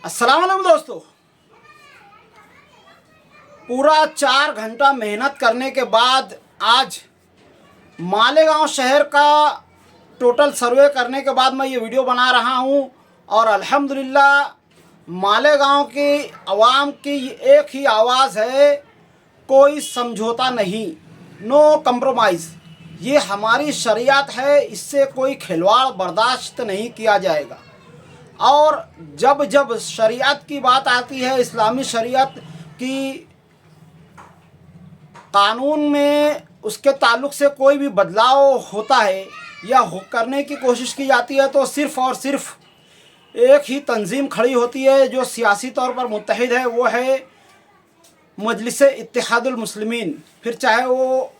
अस्सलाम वालेकुम दोस्तों। पूरा 4 घंटा मेहनत करने के बाद आज मालेगांव शहर का टोटल सर्वे करने के बाद मैं ये वीडियो बना रहा हूँ और अल्हम्दुलिल्लाह मालेगांव की आवाम की एक ही आवाज़ है, कोई समझौता नहीं, नो कंप्रोमाइज़। ये हमारी शरीयत है, इससे कोई खिलवाड़ बर्दाश्त नहीं किया जाएगा। और जब जब शरीयत की बात आती है, इस्लामी शरीयत की कानून में उसके ताल्लुक़ से कोई भी बदलाव होता है या करने की कोशिश की जाती है तो सिर्फ़ और सिर्फ एक ही तंजीम खड़ी होती है जो सियासी तौर पर मुत्तहिद है, वो है मजलिस इत्तेहादुल मुस्लिमीन। फिर चाहे वो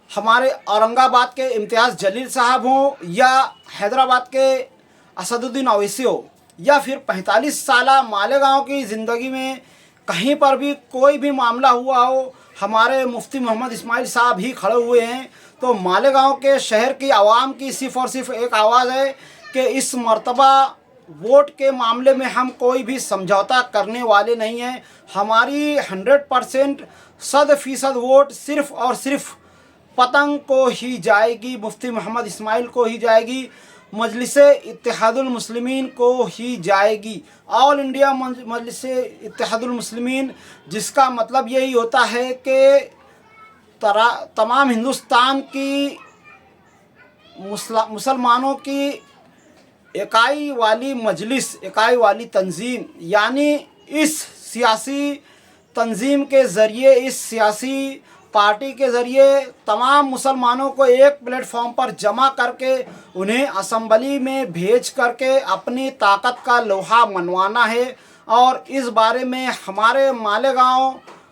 हमारे औरंगाबाद के इम्तियाज़ जलील साहब हों या हैदराबाद के असदुद्दीन ओवैसी हो या फिर 45 साला मालेगांव की ज़िंदगी में कहीं पर भी कोई भी मामला हुआ हो, हमारे मुफ्ती मोहम्मद इस्माइल साहब ही खड़े हुए हैं। तो मालेगांव के शहर की आवाम की सिर्फ़ और सिर्फ एक आवाज़ है कि इस मर्तबा वोट के मामले में हम कोई भी समझौता करने वाले नहीं हैं। हमारी 100% 100% वोट सिर्फ़ और सिर्फ पतंग को ही जाएगी, मुफ्ती मोहम्मद इस्माइल को ही जाएगी, मजलिस इत्तेहादुल मुस्लिमीन को ही जाएगी। ऑल इंडिया मजलिस इत्तेहादुल मुस्लिमीन, जिसका मतलब यही होता है कि तमाम हिंदुस्तान की मुसलमानों की इकाई वाली मजलिस, इकाई वाली तंजीम, यानी इस सियासी तंजीम के ज़रिए, इस सियासी पार्टी के ज़रिए तमाम मुसलमानों को एक प्लेटफॉर्म पर जमा करके उन्हें असम्बली में भेज करके अपनी ताकत का लोहा मनवाना है। और इस बारे में हमारे मालेगांव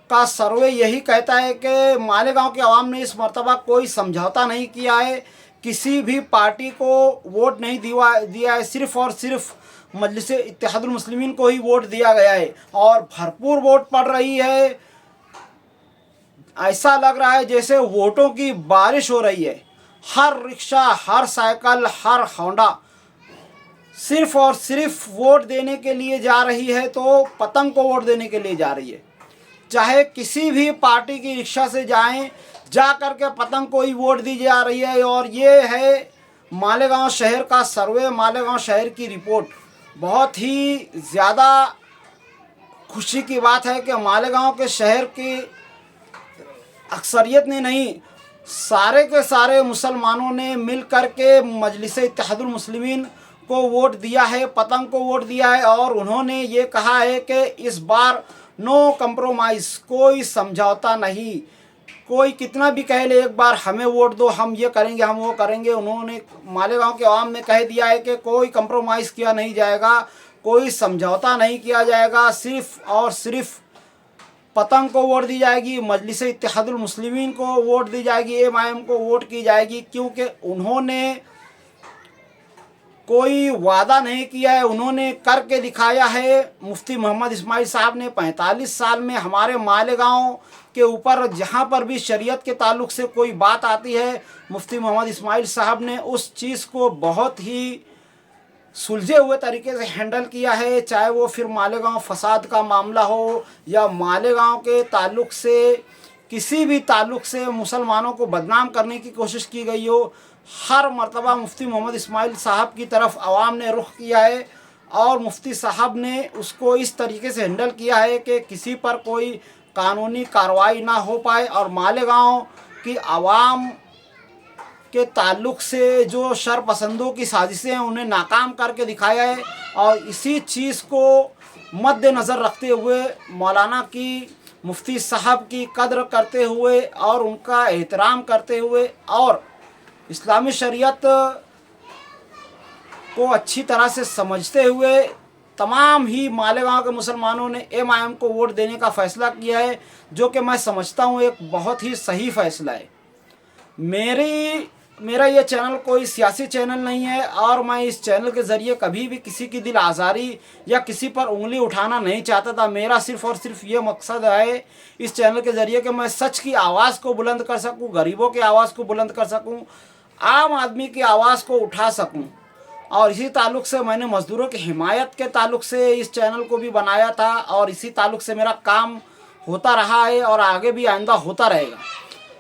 का सर्वे यही कहता है कि मालेगांव के अवाम ने इस मर्तबा कोई समझौता नहीं किया है, किसी भी पार्टी को वोट नहीं दिया है, सिर्फ़ और सिर्फ मजलिस इत्तेहादुल मुस्लिमीन को ही वोट दिया गया है। और भरपूर वोट पड़ रही है, ऐसा लग रहा है जैसे वोटों की बारिश हो रही है। हर रिक्शा, हर साइकिल, हर होंडा सिर्फ़ और सिर्फ वोट देने के लिए जा रही है, तो पतंग को वोट देने के लिए जा रही है। चाहे किसी भी पार्टी की रिक्शा से जाएं, जा कर के पतंग को ही वोट दी जा रही है। और ये है मालेगांव शहर का सर्वे, मालेगांव शहर की रिपोर्ट। बहुत ही ज़्यादा खुशी की बात है कि मालेगांव के शहर की अक्सरियत ने नहीं, सारे के सारे मुसलमानों ने मिल कर के मजलिस इत्तेहादुल मुस्लिमीन को वोट दिया है, पतंग को वोट दिया है। और उन्होंने ये कहा है कि इस बार नो कंप्रोमाइज़, कोई समझौता नहीं। कोई कितना भी कह ले, एक बार हमें वोट दो, हम ये करेंगे, हम वो करेंगे। उन्होंने मालेगांव के अवाम ने कह दिया है कि कोई कंप्रोमाइज़ किया नहीं जाएगा, कोई समझौता नहीं किया जाएगा, सिर्फ़ और सिर्फ पतंग को वोट दी जाएगी, मजलिस इत्तेहादुल मुस्लिमीन को वोट दी जाएगी, MIM को वोट की जाएगी। क्योंकि उन्होंने कोई वादा नहीं किया है, उन्होंने करके दिखाया है। मुफ्ती मोहम्मद इस्माइल साहब ने 45 साल में हमारे मालेगांव के ऊपर जहाँ पर भी शरीयत के ताल्लुक़ से कोई बात आती है, मुफ्ती मोहम्मद इस्माइल साहब ने उस चीज़ को बहुत ही सुलझे हुए तरीके से हैंडल किया है। चाहे वो फिर मालेगांव फसाद का मामला हो या मालेगांव के ताल्लुक़ से किसी भी ताल्लुक़ से मुसलमानों को बदनाम करने की कोशिश की गई हो, हर मर्तबा मुफ्ती मोहम्मद इस्माइल साहब की तरफ आवाम ने रुख किया है। और मुफ्ती साहब ने उसको इस तरीके से हैंडल किया है कि किसी पर कोई कानूनी कार्रवाई ना हो पाए। और मालेगांव की आवाम के ताल्लुक़ से जो शरपसंदों की साजिशें हैं, उन्हें नाकाम करके दिखाया है। और इसी चीज़ को मद्देनज़र रखते हुए मौलाना की, मुफ्ती साहब की कद्र करते हुए और उनका एहतराम करते हुए और इस्लामी शरीयत को अच्छी तरह से समझते हुए तमाम ही मालेगांव के मुसलमानों ने MIM को वोट देने का फ़ैसला किया है, जो कि मैं समझता हूँ एक बहुत ही सही फ़ैसला है। मेरा ये चैनल कोई सियासी चैनल नहीं है और मैं इस चैनल के ज़रिए कभी भी किसी की दिल आज़ारी या किसी पर उंगली उठाना नहीं चाहता था। मेरा सिर्फ़ और सिर्फ ये मकसद है इस चैनल के ज़रिए कि मैं सच की आवाज़ को बुलंद कर सकूं, गरीबों की आवाज़ को बुलंद कर सकूं, आम आदमी की आवाज़ को उठा सकूं। और इसी ताल्लुक़ से मैंने मज़दूरों की हिमायत के ताल्लुक़ से इस चैनल को भी बनाया था और इसी ताल्लुक़ से मेरा काम होता रहा है और आगे भी आइंदा होता रहेगा।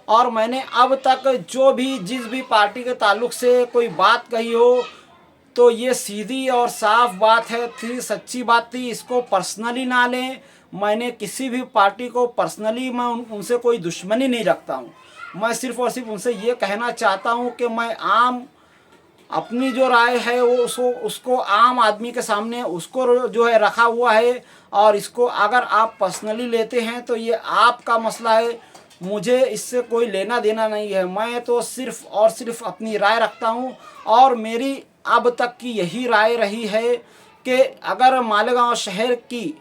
और मैंने अब तक जो भी जिस भी पार्टी के ताल्लुक़ से कोई बात कही हो तो ये सीधी और साफ बात है, थी सच्ची बात थी, इसको पर्सनली ना लें। मैंने किसी भी पार्टी को पर्सनली मैं उनसे कोई दुश्मनी नहीं रखता हूँ। मैं सिर्फ़ और सिर्फ उनसे ये कहना चाहता हूँ कि मैं आम अपनी जो राय है वो उसको आम आदमी के सामने उसको जो है रखा हुआ है, और इसको अगर आप पर्सनली लेते हैं तो ये आपका मसला है, मुझे इससे कोई लेना देना नहीं है। मैं तो सिर्फ़ और सिर्फ अपनी राय रखता हूँ और मेरी अब तक की यही राय रही है कि अगर मालेगांव शहर की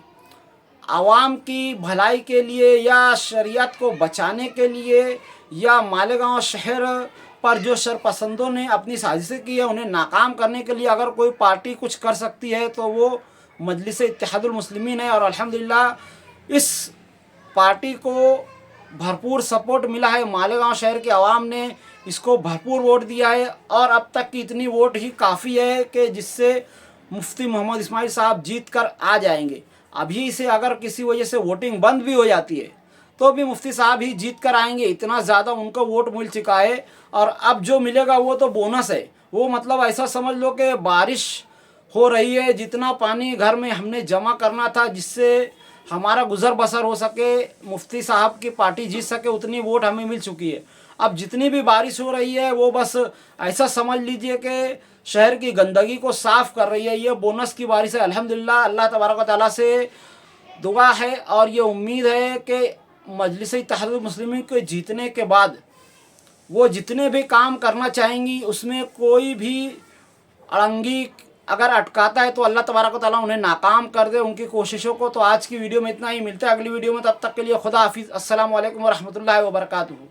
आवाम की भलाई के लिए या शरीयत को बचाने के लिए या मालेगांव शहर पर जो शरपसंदों ने अपनी साजिशें की है उन्हें नाकाम करने के लिए अगर कोई पार्टी कुछ कर सकती है तो वो मजलिस इत्तेहादुल मुस्लिमीन है। और अल्हम्दुलिल्लाह इस पार्टी को भरपूर सपोर्ट मिला है, मालेगांव शहर के आवाम ने इसको भरपूर वोट दिया है और अब तक की इतनी वोट ही काफ़ी है कि जिससे मुफ्ती मोहम्मद इस्माइल साहब जीत कर आ जाएंगे। अभी से अगर किसी वजह से वोटिंग बंद भी हो जाती है तो भी मुफ्ती साहब ही जीत कर आएंगे, इतना ज़्यादा उनको वोट मिल चुका है। और अब जो मिलेगा वो तो बोनस है, वो मतलब ऐसा समझ लो कि बारिश हो रही है, जितना पानी घर में हमने जमा करना था जिससे हमारा गुजर बसर हो सके, मुफ्ती साहब की पार्टी जीत सके, उतनी वोट हमें मिल चुकी है। अब जितनी भी बारिश हो रही है वो बस ऐसा समझ लीजिए कि शहर की गंदगी को साफ़ कर रही है, ये बोनस की बारिश है। अल्हम्दुलिल्लाह अल्लाह तबारक व तआला से दुआ है और ये उम्मीद है कि मजलिस इत्तेहादुल मुस्लिमीन के जीतने के बाद वो जितने भी काम करना चाहेंगी उसमें कोई भी अड़ंगी अगर अटकाता है तो अल्लाह तबारक व तआला उन्हें नाकाम कर दे उनकी कोशिशों को। तो आज की वीडियो में इतना ही, मिलता है अगली वीडियो में, तब तक के लिए खुदा हाफिज़। अस्सलामु अलैकुम व रहमतुल्लाहि व बरकातुहू।